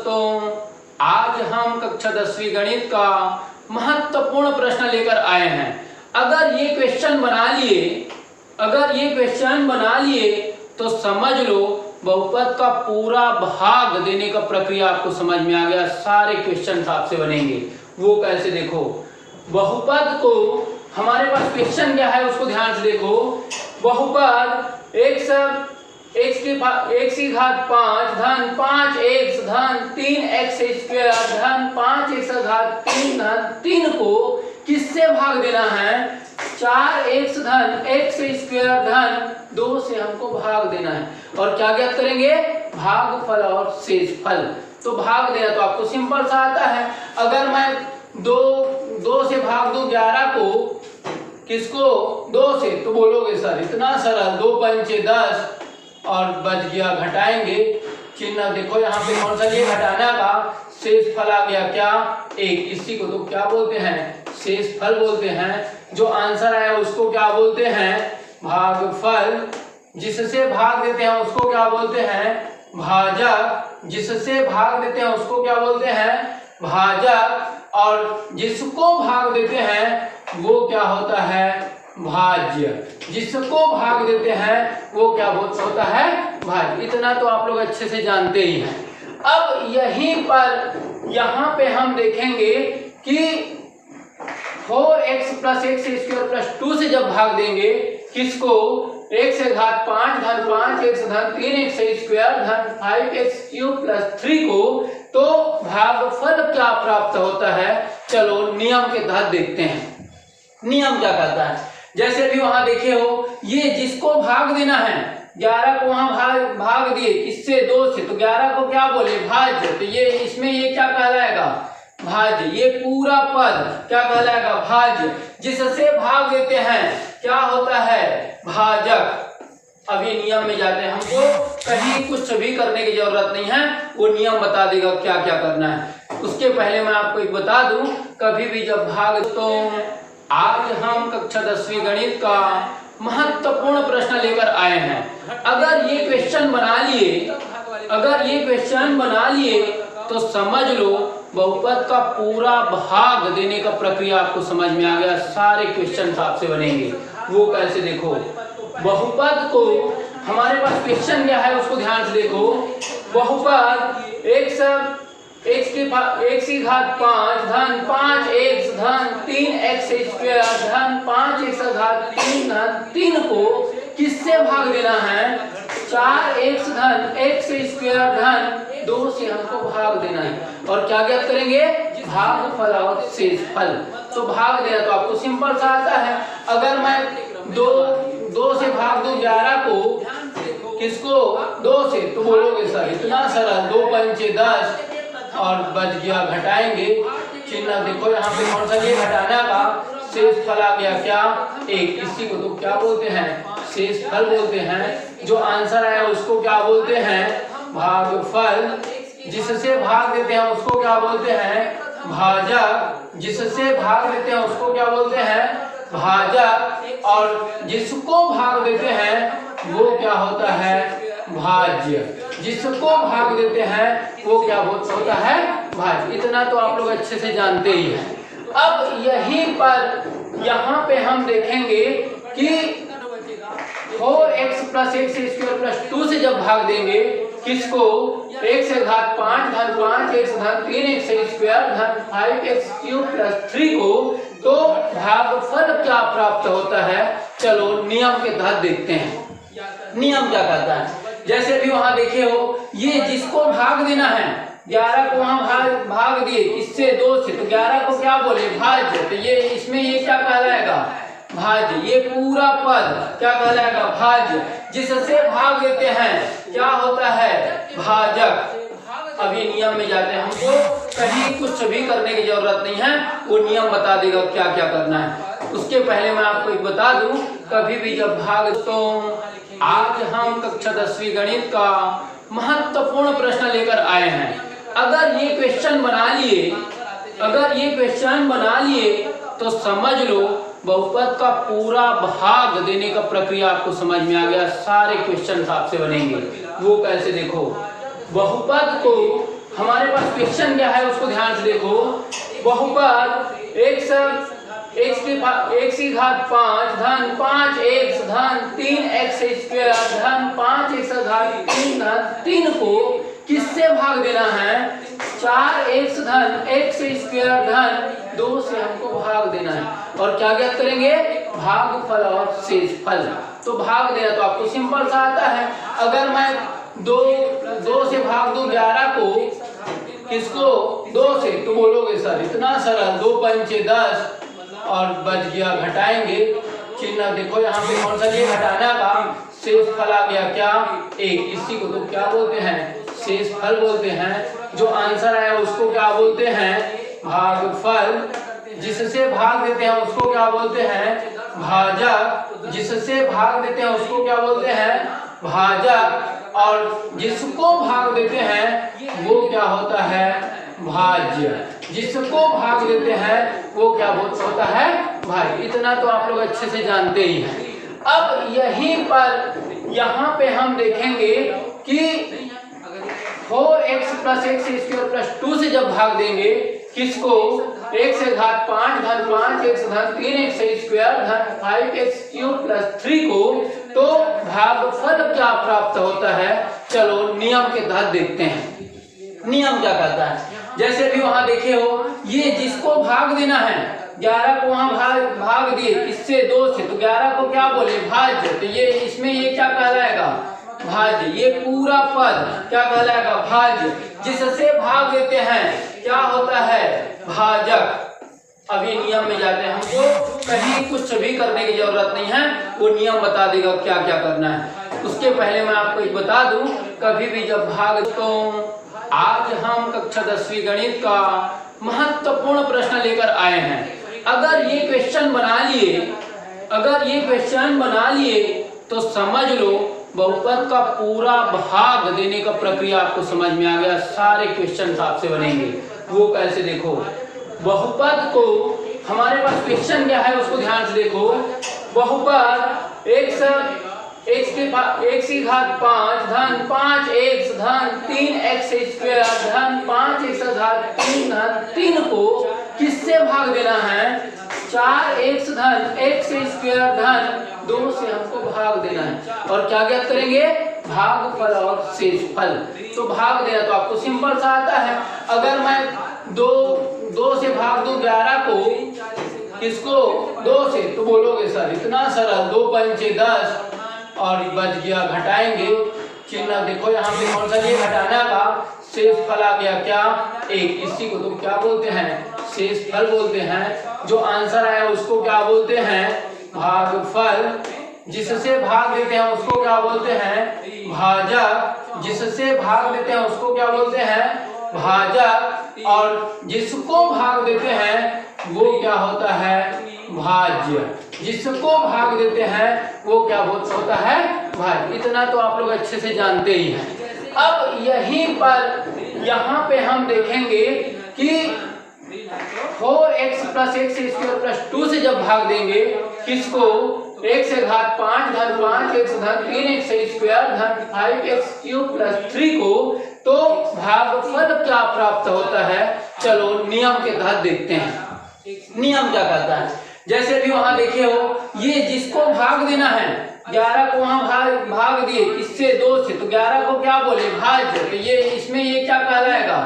दोस्तों, आज हम कक्षा 10वीं गणित का महत्वपूर्ण प्रश्न लेकर आए हैं। अगर ये क्वेश्चन बना लिए तो समझ लो बहुपद का पूरा भाग देने का प्रक्रिया आपको समझ में आ गया। सारे क्वेश्चन आपसे बनेंगे। वो कैसे देखो, बहुपद को हमारे पास क्वेश्चन क्या है उसको ध्यान से देखो। बहुपद x की घात 5 धन 5x धन 3x स्क्वायर धन 5x घात 3 धन 3 को किससे भाग देना है? 4x धन x स्क्वायर धन 2 से हमको भाग देना है। और क्या ज्ञात करेंगे? भागफल और शेषफल। तो भाग देना तो आपको सिंपल सा आता है। अगर मैं 2 से भाग दूं 11 को, किसको? 2 से, तो बोलोगे सर इतना सरल, 2 पंचे 10 और बच गया, घटाएंगे चिन्ह देखो यहाँ पे कौन सा, ये घटाना का शेषफल आ गया क्या? 1। इसी को तो क्या बोलते हैं? शेषफल बोलते हैं। जो आंसर आया उसको क्या बोलते हैं? भागफल। जिससे भाग देते हैं उसको क्या बोलते हैं? भाजक। जिससे भाग देते हैं उसको क्या बोलते हैं? भाजक। और जिसको भाग देते हैं वो क्या होता है? भाज्य। जिसको भाग देते हैं वो क्या होता है? भाज्य। इतना तो आप लोग अच्छे से जानते ही हैं। अब यहीं पर यहाँ पे हम देखेंगे कि 4x + x स्क्वायर + 2 से जब भाग देंगे किसको? x से घात 5 धन 5x धन 3x स्क्वायर धन 5x क्यूब + 3 को, तो भागफल क्या प्राप्त होता है? चलो नियम के तहत देखते हैं। नियम क्या कहता है? जैसे भी वहां देखे हो, ये जिसको भाग देना है, 11 को वहां भाग दिए इससे 2 से, तो 11 को क्या बोले? भाज्य। तो ये इसमें ये क्या कहलाएगा? भाज्य। ये पूरा पद क्या कहलाएगा? भाज्य। जिससे भाग देते हैं क्या होता है? भाजक। अभी नियम में जाते हैं, हमको कहीं कुछ भी करने की जरूरत नहीं है, वो नियम बता देगा क्या क्या करना है। उसके पहले मैं आपको एक बता दूं, कभी भी जब भाग, तो आज हम कक्षा 10वीं गणित का महत्वपूर्ण प्रश्न लेकर आए हैं। अगर ये क्वेश्चन बना लिए तो समझ लो बहुपद का पूरा भाग देने का प्रक्रिया आपको समझ में आ गया। सारे क्वेश्चन आपसे बनेंगे। वो कैसे देखो, बहुपद को हमारे पास क्वेश्चन क्या है उसको ध्यान से देखो। बहुपद x की घात 5 धन 5x धन 3x स्क्वायर धन 5x घात 3 धन 3 को किससे भाग देना है? 4x धन x स्क्वायर धन 2 से हमको भाग देना है। और क्या ज्ञात करेंगे? भागफल और शेषफल। तो भाग देना तो आपको सिंपल सा आता है। अगर मैं 2 से भाग दूं 11 को, किसको? 2 से, तो बोलोगे सर इतना सरल, 2 पंचे 10 और बच गया, घटाएंगे चिन्ह देखो यहाँ पे कौन सा, ये घटाना का शेषफल आ गया क्या? 1। इसी को तो क्या बोलते हैं? शेषफल बोलते हैं। जो आंसर आया उसको क्या बोलते हैं? भागफल। जिससे भाग देते हैं उसको क्या बोलते हैं? भाजक। जिससे भाग देते हैं उसको क्या बोलते हैं? भाजक। और जिसको भाग देते हैं वो क्या होता है? भाज्य। जिसको भाग देते हैं वो क्या होता है? भाज्य। इतना तो आप लोग अच्छे से जानते ही हैं। अब यहीं पर यहाँ पे हम देखेंगे कि 4x + x स्क्वायर + 2 से जब भाग देंगे किसको? x से घात 5 धन 5x धन 3x स्क्वायर धन 5x क्यूब + 3 को, तो भागफल क्या प्राप्त होता है? चलो नियम के तहत देखते हैं। नियम क्या कहता है? जैसे भी वहां देखे हो, ये जिसको भाग देना है, 11 को वहां भाग दिए इससे 2 से, तो 11 को क्या बोले? भाज्य। तो ये इसमें ये क्या कहलाएगा? भाज्य। ये पूरा पद क्या कहलाएगा? भाज्य। जिससे भाग देते हैं क्या होता है? भाजक। अभी नियम में जाते हैं, हमको कहीं कुछ भी करने की जरूरत नहीं है, वो नियम बता देगा क्या क्या करना है। उसके पहले मैं आपको एक बता दूं, कभी भी जब भाग, तो आज हम कक्षा 10वीं गणित का महत्वपूर्ण प्रश्न लेकर आए हैं। अगर ये क्वेश्चन बना लिए तो समझ लो बहुपद का पूरा भाग देने का प्रक्रिया आपको समझ में आ गया। सारे क्वेश्चन आपसे बनेंगे। वो कैसे देखो, बहुपद को हमारे पास क्वेश्चन क्या है उसको ध्यान से देखो। बहुपद x की घात 5 धन 5x धन 3x स्क्वायर धन 5x घात 3 धन 3 को किससे भाग देना है? 4x धन x स्क्वायर धन 2 से हमको भाग देना है। और क्या ज्ञात करेंगे? भागफल और शेषफल। तो भाग देना तो आपको सिंपल सा आता है। अगर मैं 2 से भाग दूं 11 को, किसको? 2 से, तो बोलोगे सर इतना सरल, 2 पंचे 10 और बच गया, घटाएंगे चिन्ह देखो यहाँ पे कौन सा ये घटाना का, शेषफल आ गया क्या? 1। इसी को तो क्या बोलते हैं? शेषफल बोलते हैं। जो आंसर आया उसको क्या बोलते हैं? भागफल। जिससे भाग देते हैं उसको क्या बोलते हैं? भाजक। जिससे भाग देते हैं उसको क्या बोलते हैं? भाजक। और जिसको भाग देते हैं वो क्या होता है? भाज्य। जिसको भाग देते हैं वो क्या होता है? भाज्य। इतना तो आप लोग अच्छे से जानते ही हैं। अब यहीं पर यहाँ पे हम देखेंगे कि 4x plus x square plus 2 से जब भाग देंगे, किसको? x से घात 5 धन 5x धन 3x स्क्वायर धन 5x क्यूब प्लस 3 को, तो भागफल क्या प्राप्त होता है? चलो नियम के तहत देखते हैं। नियम क्या कहता है? जैसे भी वहां देखे हो, ये जिसको भाग देना है, 11 को वहां भाग दिए इससे 2 से, तो 11 को क्या बोले? भाज्य। तो ये इसमें ये क्या कहलाएगा? भाज्य। ये पूरा पद क्या कहलाएगा? भाज्य। जिससे भाग देते हैं क्या होता है? भाजक। अभी नियम में जाते हैं, हमको कहीं कुछ भी करने की जरूरत नहीं है, वो नियम बता देगा क्या क्या करना है। उसके पहले मैं आपको एक बता दूं, कभी भी जब भाग, तो आज हम कक्षा 10वीं गणित का महत्वपूर्ण प्रश्न लेकर आए हैं। अगर ये क्वेश्चन बना लिए तो समझ लो बहुपद का पूरा भाग देने का प्रक्रिया आपको समझ में आ गया। सारे क्वेश्चन आपसे बनेंगे। वो कैसे? देखो, बहुपद को हमारे पास क्वेश्चन क्या है उसको ध्यान से देखो। बहुपद x की घात 5 धन 5x धन 3x स्क्वायर धन 5x घात 3 धन 3 को किससे भाग देना है? 4x धन x स्क्वायर धन 2 से हमको भाग देना है। और क्या ज्ञात करेंगे? भागफल और शेषफल। तो भाग देना तो आपको सिंपल सा आता है। अगर मैं 2 से भाग दूं 11 को, किसको? 2 से, तो बोलोगे सर इतना सरल, 2 पंचे 10 और बच गया, घटाएंगे चिन्ह देखो यहाँ पे कौन सा ये घटाना का, शेषफल आ गया क्या? 1। इसी को तो क्या बोलते हैं? शेषफल बोलते हैं। जो आंसर आया उसको क्या बोलते हैं? भागफल। जिससे भाग देते हैं उसको क्या बोलते हैं? भाजक। जिससे भाग देते हैं उसको क्या बोलते हैं? भाजक। और जिसको भाग देते हैं वो क्या होता है? भाज्य। जिसको भाग देते हैं वो क्या होता है? भाज्य। इतना तो आप लोग अच्छे से जानते ही हैं। अब यहीं पर यहाँ पे हम देखेंगे कि 4x plus x square plus 2 से जब भाग देंगे, किसको? x से घात 5 धन 5x धन 3x स्क्वायर धन 5x क्यूब प्लस 3 को, तो भागफल क्या प्राप्त होता है? चलो नियम के तहत देखते हैं। नियम क्या कहता है? जैसे भी वहां देखे हो, ये जिसको भाग देना है, 11 को वहां भाग दिए इससे 2 से, तो 11 को क्या बोले? भाज्य। तो ये इसमें ये क्या कहलाएगा?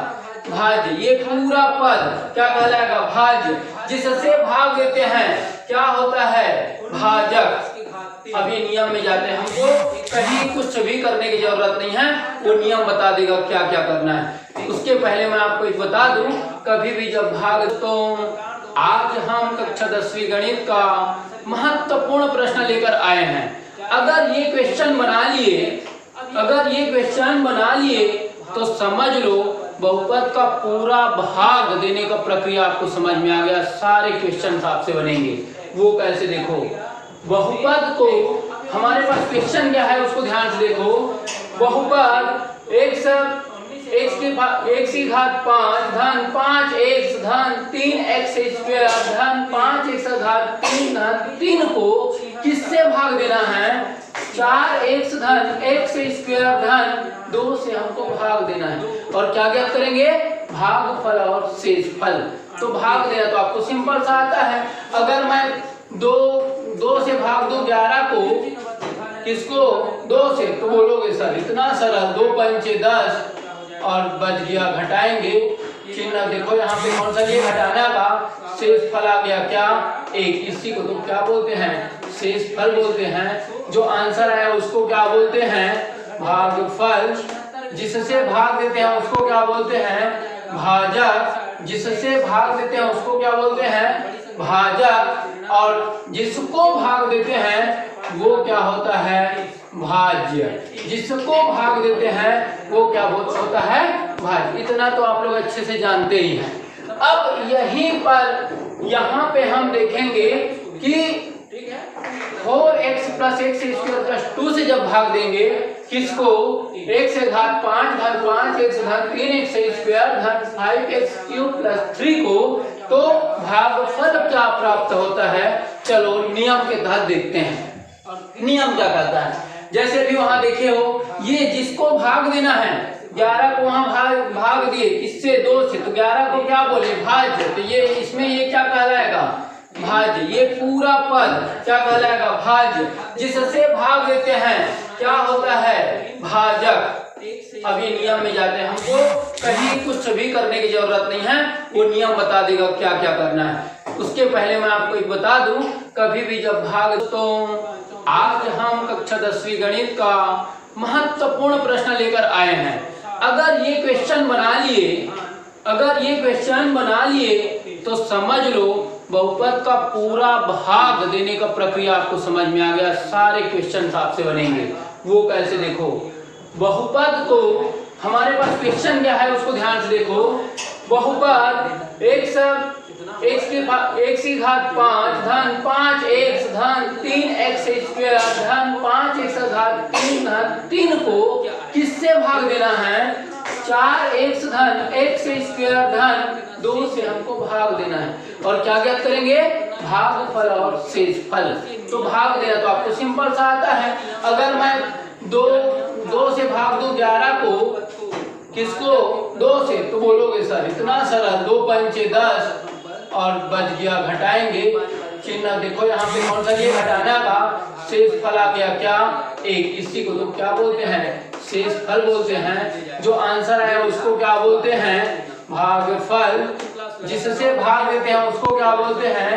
भाज्य। ये पूरा पद क्या कहलाएगा? भाज्य। जिससे भाग देते हैं क्या होता है? भाजक। अभी नियम में जाते हैं, हमको कहीं कुछ भी करने की जरूरत नहीं है, वो नियम बता देगा क्या क्या करना है। उसके पहले मैं आपको एक बता दूं, कभी भी जब भाग, तो आज हम कक्षा 10वीं गणित का महत्वपूर्ण प्रश्न लेकर आए हैं। अगर ये क्वेश्चन बना लिए तो समझ लो बहुपद का पूरा भाग देने का प्रक्रिया आपको समझ में आ गया। सारे क्वेश्चन आपसे बनेंगे। वो कैसे? देखो, बहुपद को हमारे पास क्वेश्चन क्या है उसको ध्यान से देखो। बहुपद x की घात 5 धन 5x धन 3x स्क्वायर धन 5x घात 3 धन 3 को किससे भाग देना है? 4x धन x स्क्वायर धन 2 से हमको भाग देना है। और क्या ज्ञात करेंगे? भागफल और शेषफल। तो भाग देना तो आपको सिंपल सा आता है। अगर मैं दो से भाग दूं 11 को, किसको 2 से, तो बोलोगे सर इतना सरल, 2 पंचे 10 और बच गया, घटाएंगे चिन्ह देखो यहाँ पे कौन सा, ये घटाना का, शेषफल आ गया क्या 1। इसी को तो क्या बोलते हैं, शेषफल बोलते हैं। जो आंसर आया उसको क्या बोलते हैं, भागफल। जिससे भाग देते हैं उसको क्या बोलते हैं, भाजक। जिससे भाग देते हैं उसको क्या बोलते हैं, भाजक। और जिसको भाग देते हैं वो क्या होता है, भाज्य। जिसको भाग देते हैं वो क्या होता है, भाज्य। इतना तो आप लोग अच्छे से जानते ही हैं। अब यहीं पर यहाँ पे हम देखेंगे कि 4x + x² + 2 से जब भाग देंगे किसको, x से घात 5 धन 5x धन 3x² धन 5x³ + 3 को, तो भागफल क्या प्राप्त होता है। चलो नियम के तहत देखते हैं नियम क्या कहता है। जैसे भी वहां देखे हो, ये जिसको भाग देना है, 11 को वहां भाग दिए इससे 2 से, तो 11 को क्या बोले, भाज्य। तो ये इसमें ये क्या कहलाएगा, भाज्य। ये पूरा पद क्या कहलाएगा, भाज्य। जिससे भाग देते हैं क्या होता है, भाजक। अभी नियम में जाते हैं, हमको कहीं कुछ भी करने की जरूरत नहीं है, वो नियम बता देगा क्या क्या करना है। उसके पहले मैं आपको एक बता दूं, कभी भी जब भाग, तो आज हम कक्षा 10वीं गणित का महत्वपूर्ण प्रश्न लेकर आए हैं। अगर ये क्वेश्चन बना लिए तो समझ लो बहुपद का पूरा भाग देने का प्रक्रिया आपको समझ में आ गया। सारे क्वेश्चन आपसे बनेंगे। वो कैसे, देखो बहुपद को, हमारे पास क्वेश्चन क्या है उसको ध्यान से देखो। बहुपद x की घात 5 धन 5x धन 3x² धन 5x घात 3 धन 3 को किससे भाग देना है, 4x धन x² धन 2 से हमको भाग देना है। और क्या ज्ञात करेंगे, भागफल और शेषफल। तो भाग देना तो आपको सिंपल सा आता है। अगर मैं दो से भाग दूं 11 को, किसको 2 से, तो बोलोगे सर इतना सरल, 2 पंचे 10 और बच गया, घटाएंगे चिन्ह देखो यहाँ पे कौन सा, ये घटाना का, शेषफल आ गया क्या 1। इसी को तो क्या बोलते हैं, शेषफल बोलते हैं। जो आंसर आया उसको क्या बोलते हैं, भागफल। जिससे भाग देते हैं उसको क्या बोलते हैं,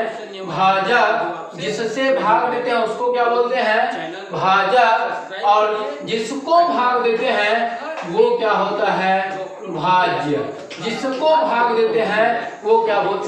भाजक। जिससे भाग देते हैं उसको क्या बोलते हैं, भाजक। और जिसको भाग देते हैं वो क्या होता है, भाज्य। जिसको भाग देते हैं वो क्या बोलते हैं।